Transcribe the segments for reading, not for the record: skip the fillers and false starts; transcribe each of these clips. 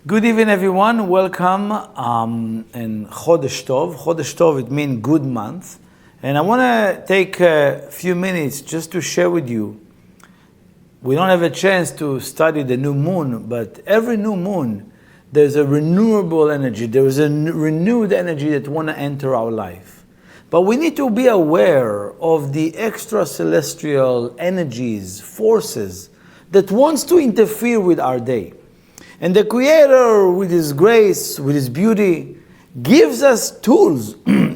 Good evening, everyone. Welcome and Chodesh Tov. Chodesh Tov, it means good month. And I want to take a few minutes just to share with you. We don't have a chance to study the new moon, but every new moon, there's a renewable energy. There is a renewed energy that want to enter our life. But we need to be aware of the extra celestial energies, forces that wants to interfere with our day. And the Creator, with His grace, with His beauty, gives us tools,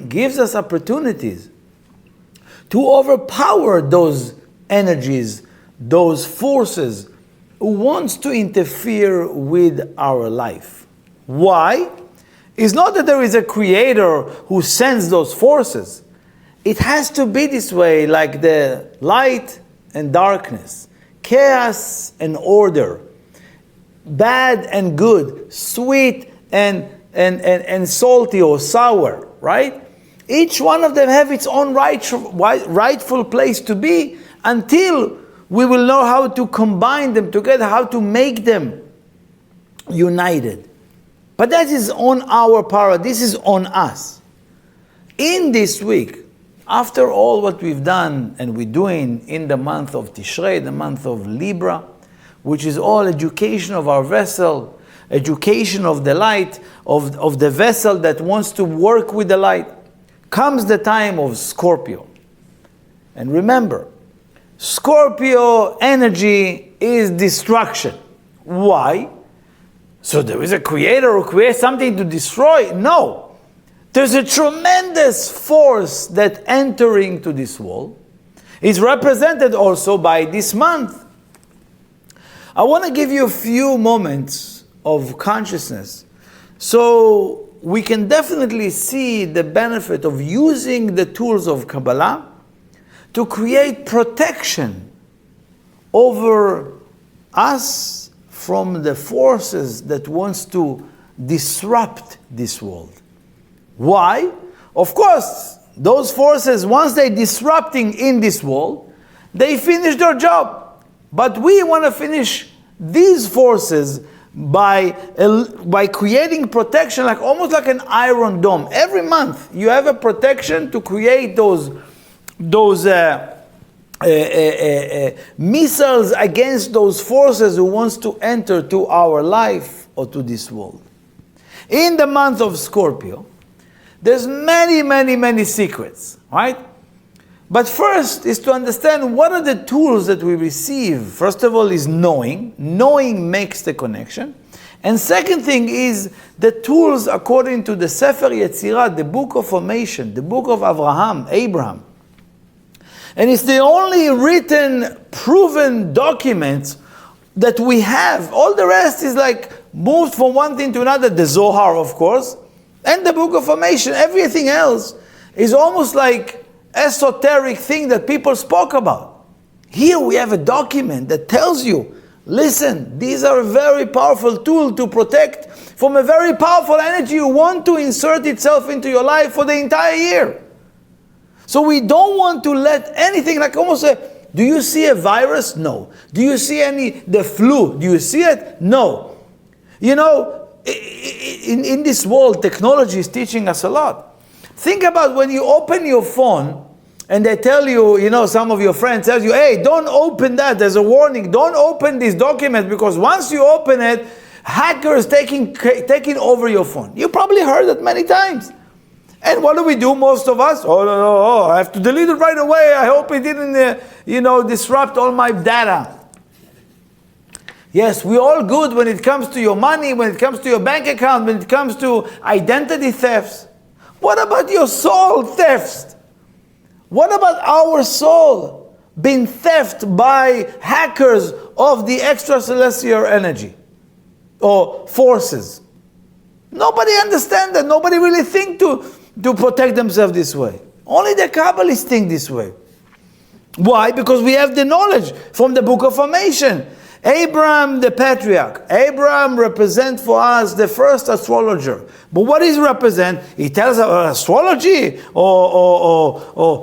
gives us opportunities to overpower those energies, those forces who wants to interfere with our life. Why? It's not that there is a Creator who sends those forces. It has to be this way, like the light and darkness, chaos and order, bad and good, sweet and salty or sour, right? Each one of them have its own rightful place to be until we will know how to combine them together, how to make them united. But that is on our power. This is on us. In this week, after all what we've done and we're doing in the month of Tishrei, the month of Libra, which is all education of our vessel, education of the light, of the vessel that wants to work with the light, comes the time of Scorpio. And remember, Scorpio energy is destruction. Why? So there is a Creator who creates something to destroy? No. There's a tremendous force that entering to this world is represented also by this month. I want to give you a few moments of consciousness so we can definitely see the benefit of using the tools of Kabbalah to create protection over us from the forces that wants to disrupt this world. Why? Of course, those forces, once they're disrupting in this world, they finish their job. But we want to finish these forces by creating protection, like almost like an iron dome. Every month you have a protection to create those missiles against those forces who wants to enter to our life or to this world. In the month of Scorpio, there's many secrets, right? But first is to understand what are the tools that we receive. First of all is knowing. Knowing makes the connection. And second thing is the tools according to the Sefer Yetzirah, the book of formation, the book of Abraham. And it's the only written, proven documents that we have. All the rest is like moved from one thing to another. The Zohar, of course, and the book of formation. Everything else is almost like esoteric thing that people spoke about. Here we have a document that tells you, listen, these are a very powerful tool to protect from a very powerful energy you want to insert itself into your life for the entire year. So we don't want to let anything, like almost say, do you see a virus? No. Do you see the flu? Do you see it? No. You know, in this world, technology is teaching us a lot. Think about when you open your phone and they tell you, some of your friends tell you, hey, don't open that. There's a warning. Don't open this document because once you open it, hackers taking over your phone. You probably heard that many times. And what do most of us? Oh, I have to delete it right away. I hope it didn't, disrupt all my data. Yes, we're all good when it comes to your money, when it comes to your bank account, when it comes to identity thefts. What about your soul theft? What about our soul being theft by hackers of the extracelestial energy or forces? Nobody understands that. Nobody really think to protect themselves this way. Only the Kabbalists think this way. Why? Because we have the knowledge from the book of formation. Abraham, the patriarch. Abraham represents for us the first astrologer. But what does he represent? He tells us astrology or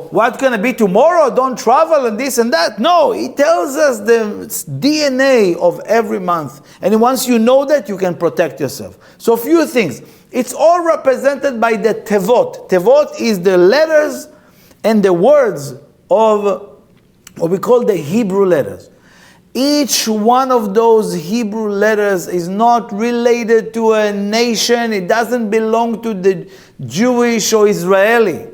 what's going to be tomorrow, don't travel and this and that. No, he tells us the DNA of every month. And once you know that, you can protect yourself. So a few things. It's all represented by the tevot. Tevot is the letters and the words of what we call the Hebrew letters. Each one of those Hebrew letters is not related to a nation. It doesn't belong to the Jewish or Israeli.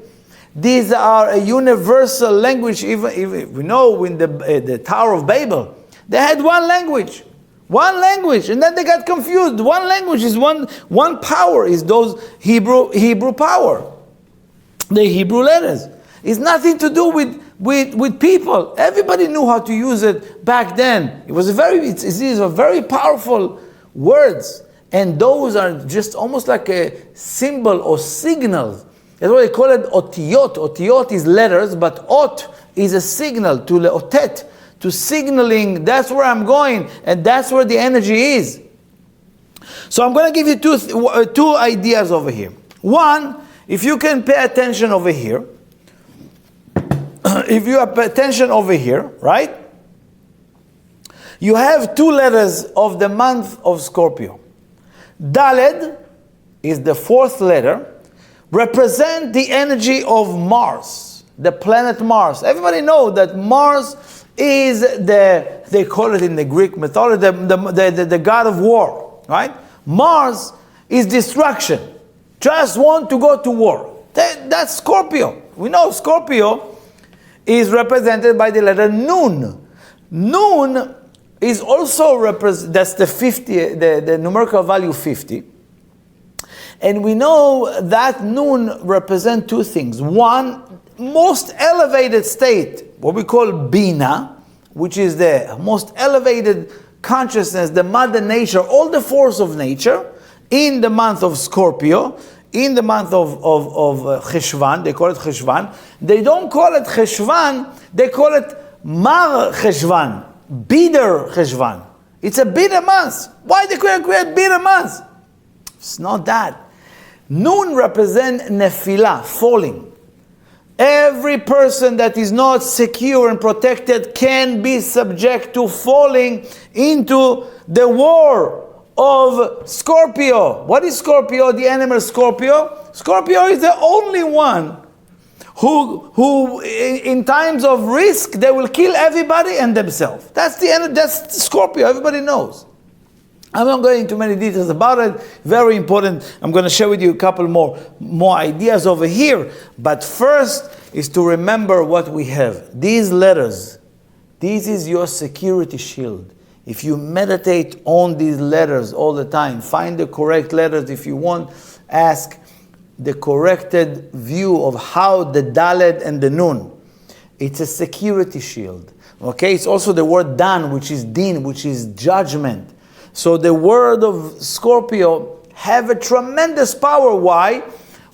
These are a universal language. Even we know in the Tower of Babel, they had one language. One language, and then they got confused. One language is one power, is those Hebrew power. The Hebrew letters. It's nothing to do with people. Everybody knew how to use it back then. These are very powerful words. And those are just almost like a symbol or signal. That's why they call it otiyot. Otiyot is letters, but ot is a signal to leotet, to signaling, that's where I'm going, and that's where the energy is. So I'm going to give you two ideas over here. One, if you can pay attention over here, if you pay attention over here, right? You have two letters of the month of Scorpio. Daled is the fourth letter, represent the energy of Mars, the planet Mars. Everybody knows that Mars is they call it in the Greek mythology, the god of war, right? Mars is destruction. Just want to go to war. That's Scorpio. We know Scorpio is represented by the letter Nun. Nun is also that's the 50, the numerical value 50. And we know that Nun represents two things. One, most elevated state, what we call Bina, which is the most elevated consciousness, the mother nature, all the force of nature, in the month of Scorpio, in the month of Cheshvan, they call it Cheshvan. They don't call it Cheshvan, they call it Mar Cheshvan, bitter Cheshvan. It's a bitter month. Why they create bitter months? It's not that. Nun represents Nefilah, falling. Every person that is not secure and protected can be subject to falling into the war of Scorpio. What is Scorpio? The animal Scorpio. Scorpio is the only one who in times of risk, they will kill everybody and themselves. That's Scorpio. Everybody knows. I'm not going into many details about it. Very important. I'm going to share with you a couple more ideas over here. But first is to remember what we have. These letters. This is your security shield. If you meditate on these letters all the time, find the correct letters. If you want, ask the corrected view of how the Dalet and the Nun. It's a security shield. Okay, it's also the word Dan, which is Din, which is judgment. So the word of Scorpio have a tremendous power. Why?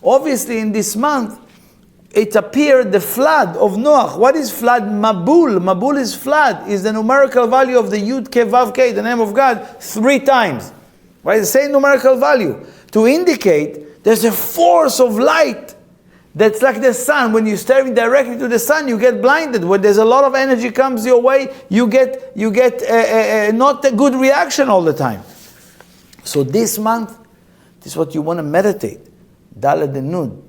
Obviously in this month, it appeared the flood of Noah. What is flood? Mabul. Mabul is flood, is the numerical value of the Yud Ke Vav Ke, the name of God, 3 times. Right? The same numerical value. To indicate there's a force of light that's like the sun. When you're staring directly to the sun, you get blinded. When there's a lot of energy comes your way, you get not a good reaction all the time. So this month, this is what you want to meditate. Dalet and Nun,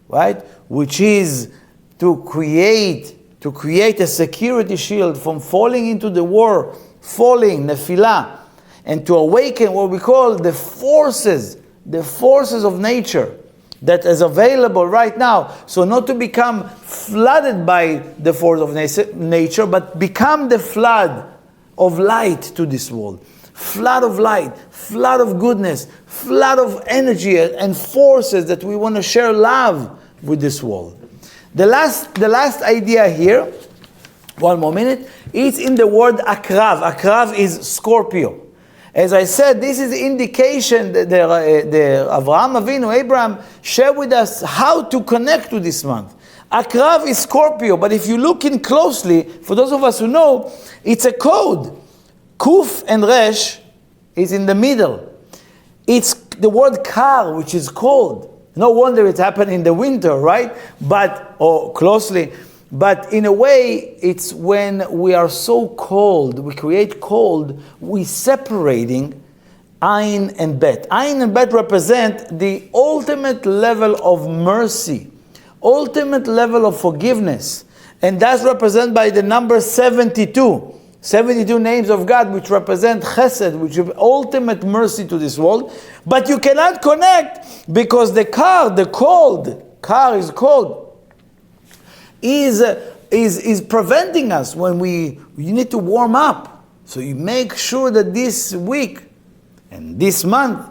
right? Which is to create a security shield from falling into the war, falling, Nefilah, and to awaken what we call the forces of nature that is available right now. So not to become flooded by the force of nature, but become the flood of light to this world. Flood of light, flood of goodness, flood of energy and forces that we want to share love with this world. The last idea here, one more minute, it's in the word Akrav. Akrav is Scorpio. As I said, this is indication that the Avraham Avinu, Abraham, shared with us how to connect to this month. Akrav is Scorpio, but if you look in closely, for those of us who know, it's a code. Kuf and Resh is in the middle. It's the word kar, which is cold. No wonder it's happened in the winter, right? Or closely. But in a way, it's when we are so cold, we create cold, we separating Ayin and Bet. Ayin and Bet represent the ultimate level of mercy, ultimate level of forgiveness. And that's represented by the number 72. 72 names of God, which represent chesed, which is ultimate mercy to this world. But you cannot connect because the car is cold, is preventing us when you need to warm up. So you make sure that this week and this month,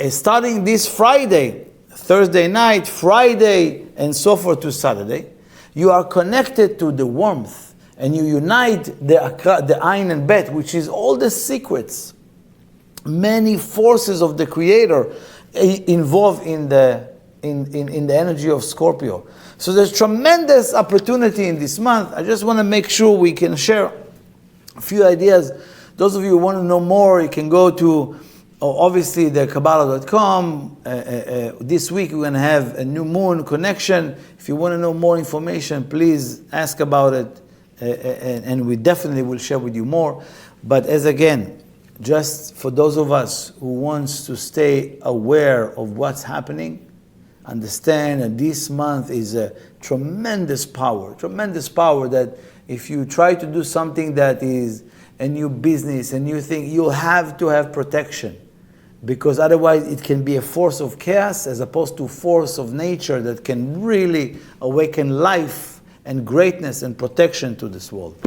starting this Friday, Thursday night, Friday, and so forth to Saturday, you are connected to the warmth. And you unite the Ayin and Bet, which is all the secrets, many forces of the Creator involved in the energy of Scorpio. So there's tremendous opportunity in this month. I just want to make sure we can share a few ideas. Those of you who want to know more, you can go to obviously the Kabbalah.com. This week we're going to have a new moon connection. If you want to know more information, please ask about it. And we definitely will share with you more. But as again, just for those of us who wants to stay aware of what's happening, understand that this month is a tremendous power that if you try to do something that is a new business, a new thing, you'll have to have protection. Because otherwise it can be a force of chaos as opposed to force of nature that can really awaken life and greatness and protection to this world.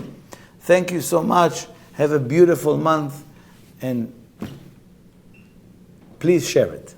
Thank you so much. Have a beautiful month and please share it.